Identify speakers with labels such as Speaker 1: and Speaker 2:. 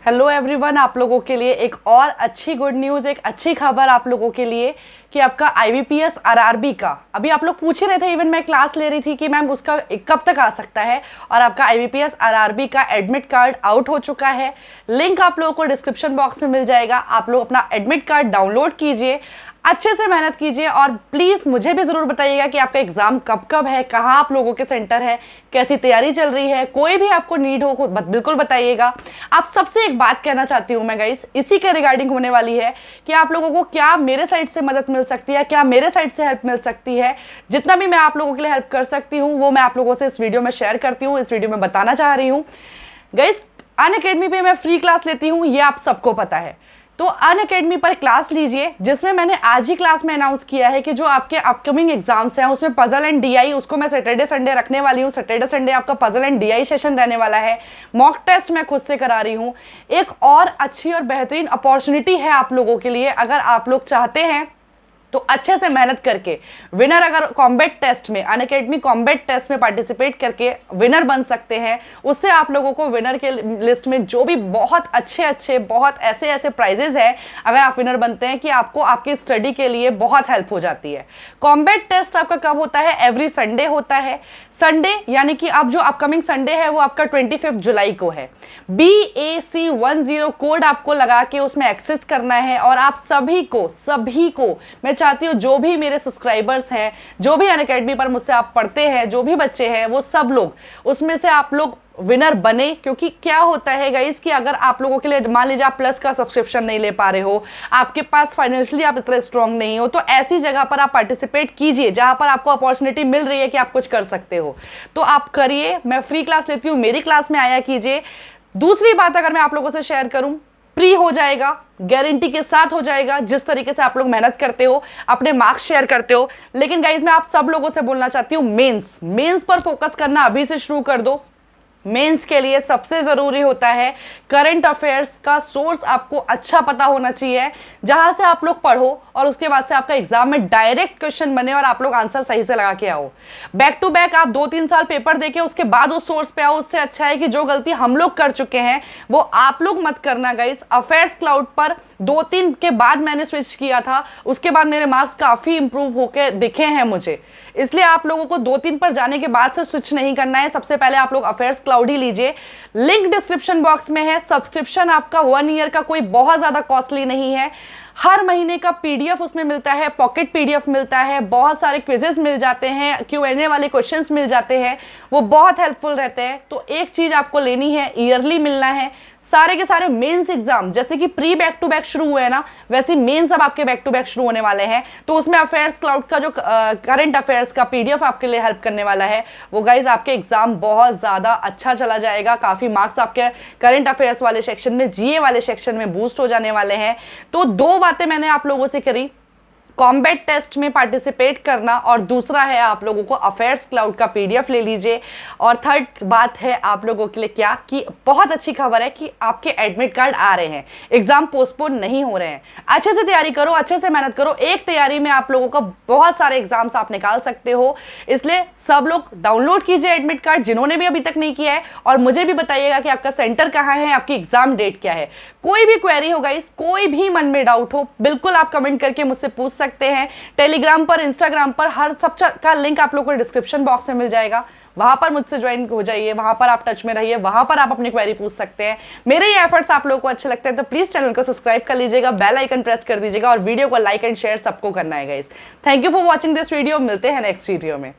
Speaker 1: Hello everyone, आप लोगों के लिए एक और अच्छी गुड न्यूज़, एक अच्छी खबर आप लोगों के लिए कि आपका IBPS RRB का अभी आप लोग पूछ ही रहे थे, इवन मैं क्लास ले रही थी कि मैम उसका कब तक आ सकता है। और आपका IBPS RRB का एडमिट कार्ड आउट हो चुका है। लिंक आप लोगों को डिस्क्रिप्शन बॉक्स में मिल जाएगा। आप लोग अपना एडमिट कार्ड डाउनलोड कीजिए, अच्छे से मेहनत कीजिए और प्लीज़ मुझे भी ज़रूर बताइएगा कि आपका एग्ज़ाम कब कब है, कहाँ आप लोगों के सेंटर है, कैसी तैयारी चल रही है। कोई भी आपको नीड हो बिल्कुल बताइएगा। आप सबसे एक बात कहना चाहती हूँ मैं गाइस, इसी के रिगार्डिंग होने वाली है कि आप लोगों को क्या मेरे साइड से मदद मिल सकती है, क्या मेरे साइड से हेल्प मिल सकती है। जितना भी मैं आप लोगों के लिए हेल्प कर सकती हूँ वो मैं आप लोगों से इस वीडियो में शेयर करती हूँ, इस वीडियो में बताना चाह रही हूँ। गाइस, अनअकैडमी पे मैं फ्री क्लास लेती हूँ, ये आप सबको पता है। तो अनअकैडमी पर क्लास लीजिए, जिसमें मैंने आज ही क्लास में अनाउंस किया है कि जो आपके अपकमिंग एग्जाम्स हैं उसमें पजल एंड DI, उसको मैं सैटरडे संडे रखने वाली हूँ। सैटरडे संडे आपका पजल एंड DI सेशन रहने वाला है। मॉक टेस्ट मैं खुद से करा रही हूँ। एक और अच्छी और बेहतरीन अपॉर्चुनिटी है आप लोगों के लिए। अगर आप लोग चाहते हैं तो अच्छे से मेहनत करके विनर, अगर कॉम्बैट टेस्ट में, अनअकैडमी कॉम्बैट टेस्ट में पार्टिसिपेट करके विनर बन सकते हैं। उससे आप लोगों को विनर के लिस्ट में जो भी बहुत अच्छे बहुत ऐसे प्राइजेस हैं, अगर आप विनर बनते हैं कि आपको आपकी स्टडी के लिए बहुत हेल्प हो जाती है। कॉम्बैट टेस्ट आपका कब होता है? एवरी संडे होता है। संडे यानी कि अब जो अपकमिंग संडे है वो आपका 25 जुलाई को है। BAC10 कोड आपको लगा के उसमें एक्सेस करना है। और आप सभी को मैं चाहती हूँ, जो भी मेरे सब्सक्राइबर्स हैं, जो भी अनअकैडमी पर मुझसे आप पढ़ते हैं, जो भी बच्चे हैं, वो सब लोग उसमें से आप लोग विनर बने। क्योंकि क्या होता है गाइस कि अगर आप लोगों के लिए, मान लीजिए आप प्लस का सब्सक्रिप्शन नहीं ले पा रहे हो, आपके पास फाइनेंशियली आप इतना स्ट्रांग नहीं हो, तो ऐसी जगह पर आप पार्टिसिपेट कीजिए जहां पर आपको अपॉर्चुनिटी मिल रही है कि आप कुछ कर सकते हो। तो आप करिए। मैं फ्री क्लास लेती हूँ, मेरी क्लास में आया कीजिए। दूसरी बात अगर मैं आप लोगों से शेयर करूं, फ्री हो जाएगा, गारंटी के साथ हो जाएगा। जिस तरीके से आप लोग मेहनत करते हो, अपने मार्क्स शेयर करते हो। लेकिन गाइज, मैं आप सब लोगों से बोलना चाहती हूँ, मेंस पर फोकस करना अभी से शुरू कर दो। मेंस के लिए सबसे ज़रूरी होता है करंट अफेयर्स का सोर्स आपको अच्छा पता होना चाहिए, जहां से आप लोग पढ़ो और उसके बाद से आपका एग्जाम में डायरेक्ट क्वेश्चन बने और आप लोग आंसर सही से लगा के आओ। बैक टू बैक आप 2-3 साल पेपर देके उसके बाद उस सोर्स पे आओ। उससे अच्छा है कि जो गलती हम लोग कर चुके हैं वो आप लोग मत करना गाइस। अफेयर्स क्लाउड पर 2-3 के बाद मैंने स्विच किया था, उसके बाद मेरे मार्क्स काफ़ी इंप्रूव होके दिखे हैं मुझे। इसलिए आप लोगों को 2-3 पर जाने के बाद से स्विच नहीं करना है। सबसे पहले आप लोग अफेयर्स क्लाउड ही लीजिए। लिंक डिस्क्रिप्शन बॉक्स में है। सब्सक्रिप्शन आपका 1 ईयर का कोई बहुत ज़्यादा कॉस्टली नहीं है। हर महीने का PDF उसमें मिलता है, पॉकेट PDF मिलता है, बहुत सारे क्विजेस मिल जाते हैं, Q&A वाले क्वेश्चंस मिल जाते हैं, वो बहुत हेल्पफुल रहते हैं। तो एक चीज़ आपको लेनी है, ईयरली मिलना है। सारे के सारे मेंस एग्जाम, जैसे कि प्री बैक टू बैक शुरू हुए हैं ना, वैसे मेंस अब आपके बैक टू बैक शुरू होने वाले हैं। तो उसमें अफेयर्स क्लाउड का जो करंट अफेयर्स का PDF आपके लिए हेल्प करने वाला है, वो गाइज आपके एग्जाम बहुत ज़्यादा अच्छा चला जाएगा। काफ़ी मार्क्स आपके करंट अफेयर्स वाले सेक्शन में, GA वाले सेक्शन में बूस्ट हो जाने वाले हैं। तो 2 बातें मैंने आप लोगों से करी, कॉम्बैट टेस्ट में पार्टिसिपेट करना, और दूसरा है आप लोगों को अफेयर्स क्लाउड का PDF ले लीजिए। और थर्ड बात है आप लोगों के लिए क्या, कि बहुत अच्छी खबर है कि आपके एडमिट कार्ड आ रहे हैं, एग्जाम पोस्टपोन नहीं हो रहे हैं। अच्छे से तैयारी करो, अच्छे से मेहनत करो। एक तैयारी में आप लोगों का बहुत सारे एग्जाम्स आप निकाल सकते हो। इसलिए सब लोग डाउनलोड कीजिए एडमिट कार्ड, जिन्होंने भी अभी तक नहीं किया है, और मुझे भी बताइएगा कि आपका सेंटर कहाँ है, आपकी एग्जाम डेट क्या है। कोई भी क्वेरी हो गाइस, कोई भी मन में डाउट हो, बिल्कुल आप कमेंट करके मुझसे पूछ सकते हैं। टेलीग्राम पर, इंस्टाग्राम पर, हर सब का लिंक आप लोगों को डिस्क्रिप्शन बॉक्स में मिल जाएगा। वहां पर मुझसे ज्वाइन हो जाइए, वहां पर आप टच में रहिए, वहां पर आप अपनी क्वेरी पूछ सकते हैं। मेरे ये एफर्ट्स आप लोगों को अच्छे लगते हैं तो प्लीज चैनल को सब्सक्राइब कर लीजिएगा, बेल आइकन प्रेस कर दीजिएगा और वीडियो को लाइक एंड शेयर सबको करना है guys. Thank you for watching this video. मिलते हैं नेक्स्ट वीडियो में।